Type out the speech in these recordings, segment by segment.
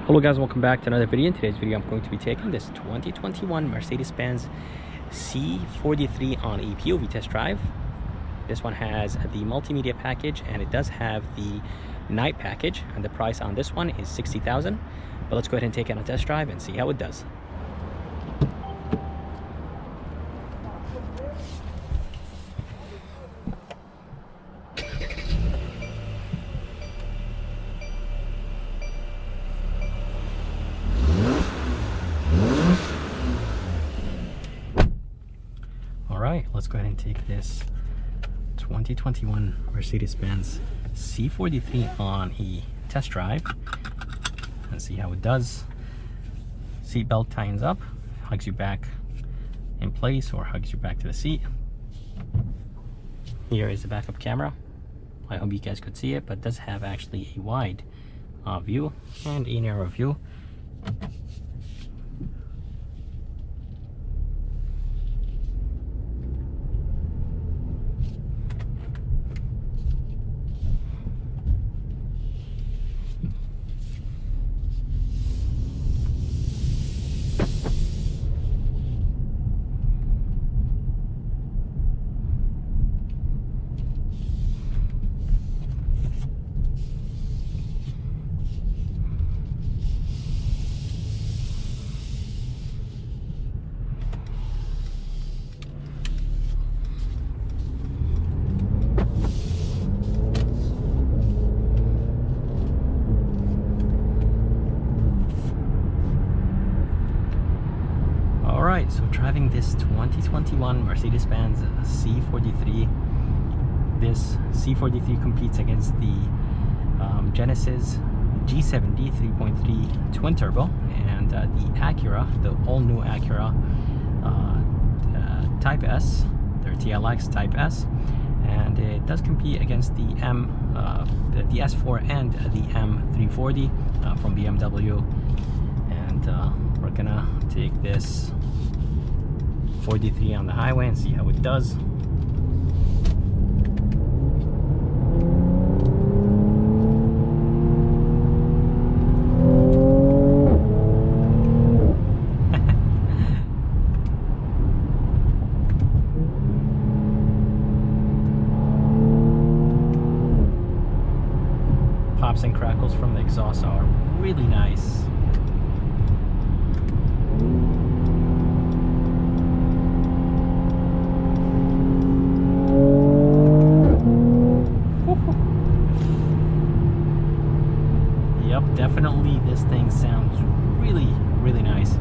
Hello guys, welcome back to another video. In today's video I'm going to be taking this 2021 Mercedes-Benz C43 on a POV test drive. This one has the multimedia package and it does have the night package, and the price on this one is $60,000. But let's go ahead and take it on a test drive and see how it does. Alright, let's go ahead and take this 2021 Mercedes-Benz C43 on a test drive and see how it does. Seatbelt tightens up, hugs you back in place or hugs you back to the seat. Here is the backup camera. I hope you guys could see it, but it does have actually a wide view and a narrow view. Alright, so driving this 2021 Mercedes-Benz C43. This C43 competes against the Genesis G70 3.3 twin turbo and the Acura, the all-new Acura Type S, their TLX Type S, and it does compete against the the S4 and the M340 from BMW. And we're gonna take this 43 on the highway and see how it does. Pops and crackles from the exhaust are really nice. Yep, definitely this thing sounds really nice.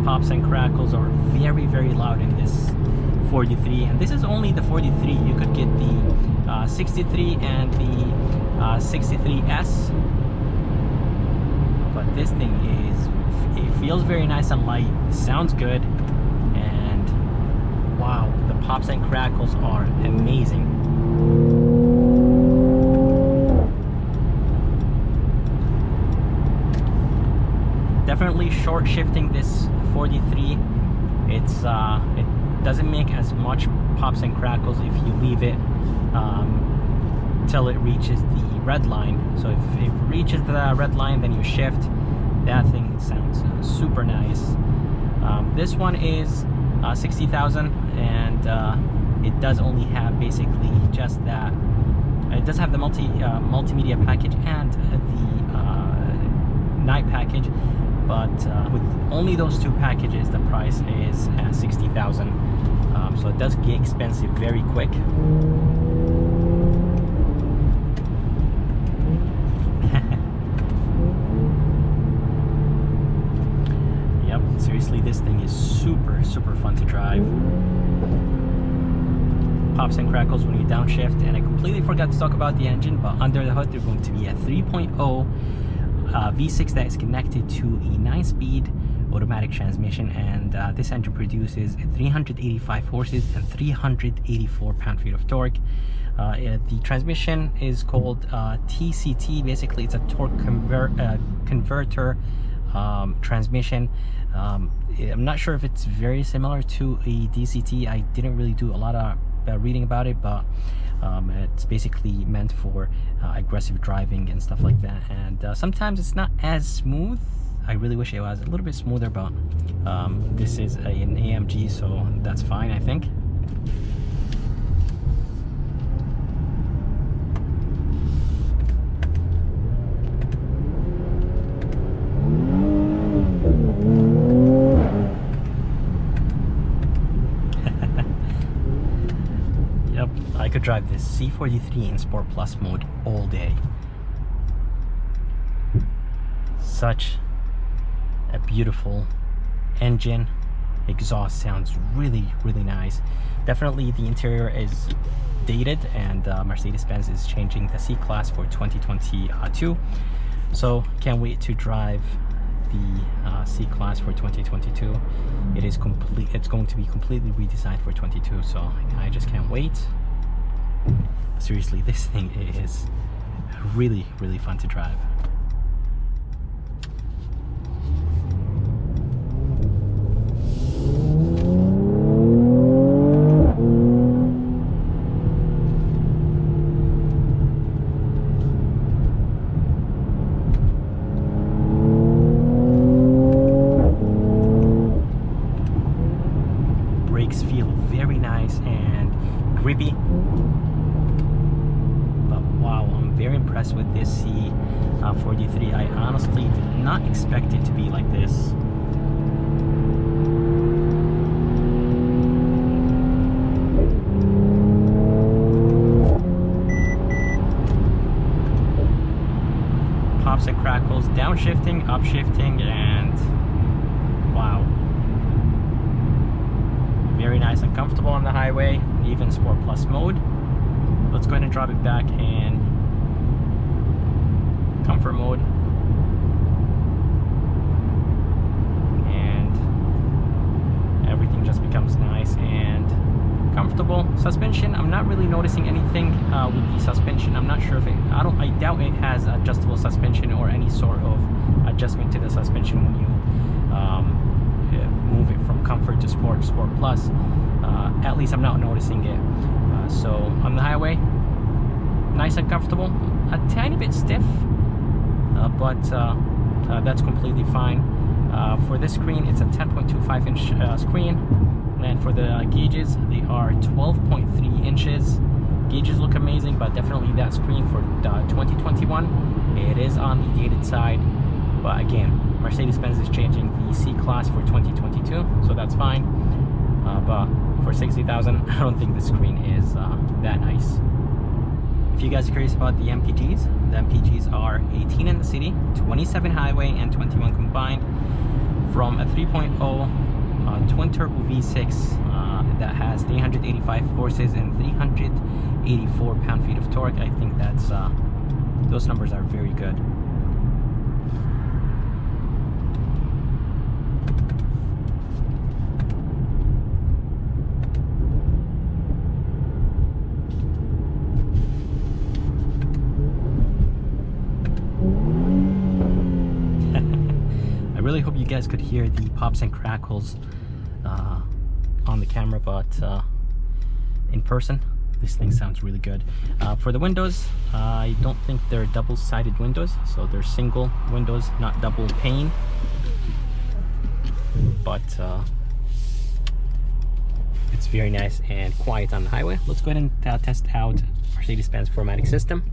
Pops and crackles are very loud in this 43, and this is only the 43. You could get the 63 and the 63S, but this thing it feels very nice and light, sounds good, and wow, the pops and crackles are amazing. Definitely short shifting this 43. It doesn't make as much pops and crackles if you leave it till it reaches the red line. So if it reaches the red line, then you shift. That thing sounds super nice. This one is $60,000, and it does only have basically just that. It does have the multimedia package and the night package, but with only those two packages, the price is at $60,000. So it does get expensive very quick. Yep, seriously, this thing is super fun to drive. Pops and crackles when you downshift, and I completely forgot to talk about the engine, but under the hood there's going to be a 3.0 V6 that is connected to a 9-speed automatic transmission, and this engine produces 385 horses and 384 pound-feet of torque. The transmission is called TCT. Basically, it's a torque converter transmission. I'm not sure if it's very similar to a DCT. I didn't really do a lot of reading about it, but it's basically meant for aggressive driving and stuff like that, and sometimes it's not as smooth. I really wish it was a little bit smoother, but this is an AMG, so that's fine, I think. Yep, I could drive this C43 in Sport Plus mode all day. Such a beautiful engine. Exhaust sounds really nice. Definitely the interior is dated, and Mercedes-Benz is changing the C-Class for 2022, so can't wait to drive the C-Class for 2022. It's going to be completely redesigned for 22, so I just can't wait. Seriously, this thing is really fun to drive. Feel very nice and grippy, but wow, I'm very impressed with this C43. I honestly did not expect it to be like this. Pops and crackles, downshifting, upshifting, and wow. Very nice and comfortable on the highway, even Sport Plus mode. Let's go ahead and drop it back in comfort mode. And everything just becomes nice and comfortable. Suspension, I'm not really noticing anything with the suspension. I'm not sure if I doubt it has adjustable suspension or any sort of adjustment to the suspension when you move it from comfort to sport plus. At least I'm not noticing it. So on the highway, nice and comfortable. A tiny bit stiff, but that's completely fine. For this screen, it's a 10.25 inch screen, and for the gauges, they are 12.3 inches. Gauges look amazing, but definitely that screen for 2021, it is on the dated side. But again, Mercedes-Benz is changing the C-Class for 2022, so that's fine. But for 60,000, I don't think the screen is that nice. If you guys are curious about the MPGs are 18 in the city, 27 highway, and 21 combined, from a 3.0 twin turbo V6 that has 385 horses and 384 pound-feet of torque. I think that's those numbers are very good. I really hope you guys could hear the pops and crackles on the camera, but in person, this thing sounds really good. For the windows, I don't think they're double-sided windows, so they're single windows, not double pane. But it's very nice and quiet on the highway. Let's go ahead and test out Mercedes-Benz 4MATIC system.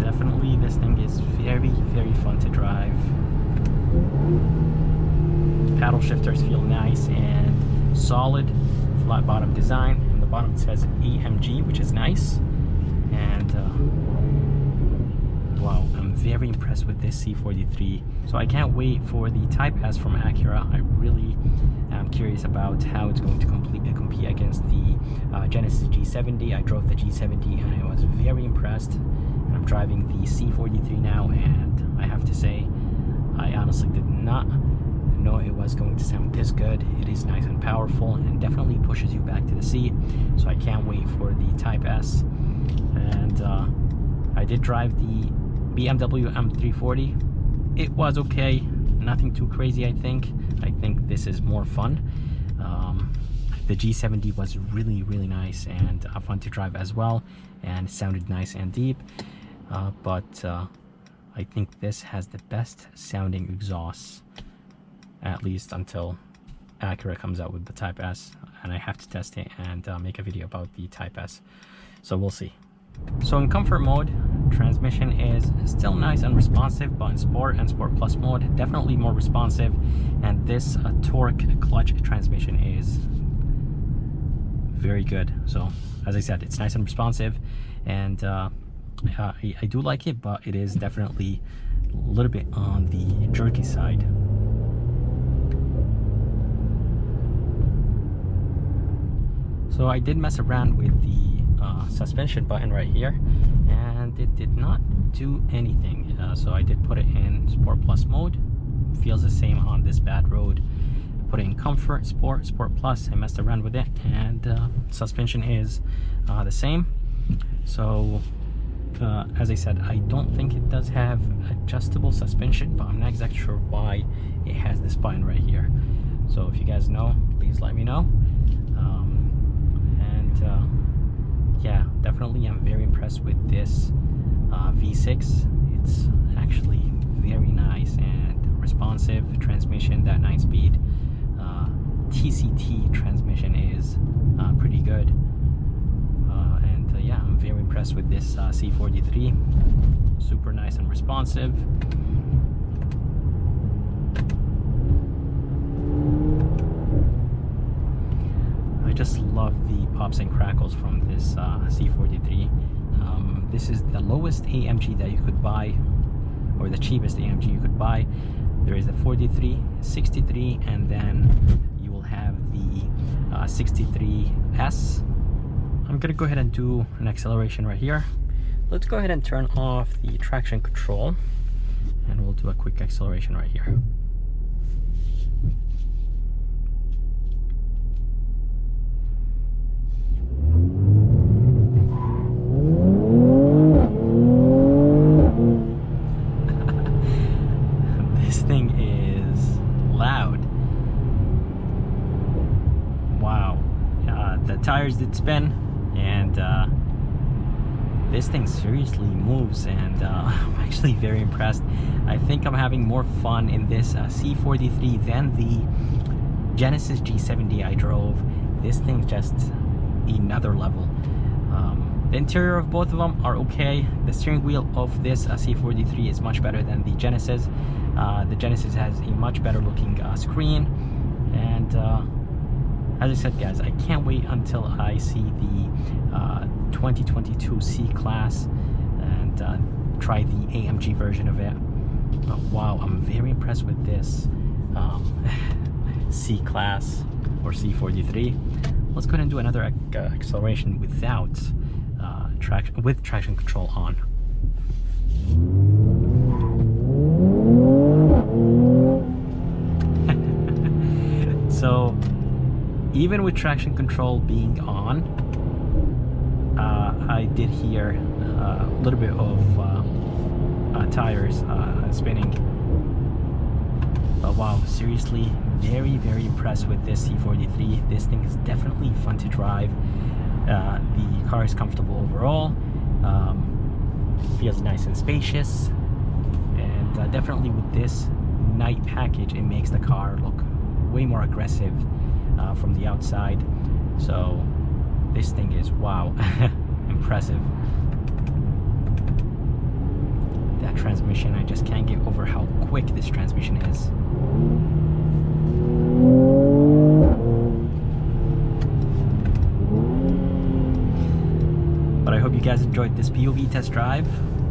Definitely, this thing is very fun to drive. Paddle shifters feel nice and solid. Flat bottom design. On the bottom it says AMG, which is nice. And wow, I'm very impressed with this C43. So I can't wait for the Type S from Acura. I really am curious about how it's going to compete against the Genesis G70. I drove the G70 and I was very impressed. And I'm driving the C43 now, and I have to say, I honestly did not know it was going to sound this good. It is nice and powerful and definitely pushes you back to the seat. So I can't wait for the Type S. And I did drive the BMW M340. It was okay, nothing too crazy. I think this is more fun. The G70 was really nice and fun to drive as well, and sounded nice and deep, but I think this has the best sounding exhaust, at least until Acura comes out with the Type S, and I have to test it and make a video about the Type S, so we'll see. So in comfort mode, transmission is still nice and responsive, but in sport and sport plus mode, definitely more responsive. And this torque clutch transmission is very good. So as I said, it's nice and responsive, and I do like it, but it is definitely a little bit on the jerky side. So I did mess around with the suspension button right here, and it did not do anything. So I did put it in sport plus mode. Feels the same on this bad road. Put it in comfort, sport plus. I messed around with it, and suspension is the same. So as I said, I don't think it does have adjustable suspension, but I'm not exactly sure why it has this button right here. So if you guys know, please let me know. Yeah, definitely I'm very impressed with this V6. It's actually very nice and responsive transmission. That 9-speed TCT transmission is pretty good, and yeah, I'm very impressed with this C43. Super nice and responsive. I just love the pops and crackles from this C43. This is the lowest AMG that you could buy, or the cheapest AMG you could buy. There is the 43, 63, and then you will have the 63S. I'm gonna go ahead and do an acceleration right here. Let's go ahead and turn off the traction control, and we'll do a quick acceleration right here. This thing is loud. Wow. The tires did spin, and this thing seriously moves, and I'm actually very impressed. I think I'm having more fun in this C43 than the Genesis G70 I drove. This thing's just another level. The interior of both of them are okay. The steering wheel of this C43 is much better than the Genesis. The Genesis has a much better looking screen, and as I said, guys, I can't wait until I see the 2022 C-Class and try the AMG version of it. But wow, I'm very impressed with this C-Class or C43. Let's go ahead and do another acceleration without traction control on. So even with traction control being on, I did hear a little bit of tires spinning. But wow, seriously, very impressed with this C43. This thing is definitely fun to drive. The car is comfortable overall. Feels nice and spacious, and definitely with this night package, it makes the car look way more aggressive from the outside. So this thing is, wow, impressive. That transmission, I just can't get over how quick this transmission is. But I hope you guys enjoyed this POV test drive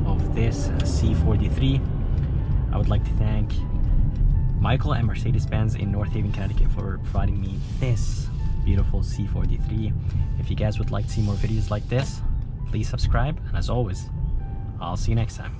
of this C43. I would like to thank Michael and Mercedes-Benz in North Haven, Connecticut for providing me this beautiful C43. If you guys would like to see more videos like this, please subscribe, and as always, I'll see you next time.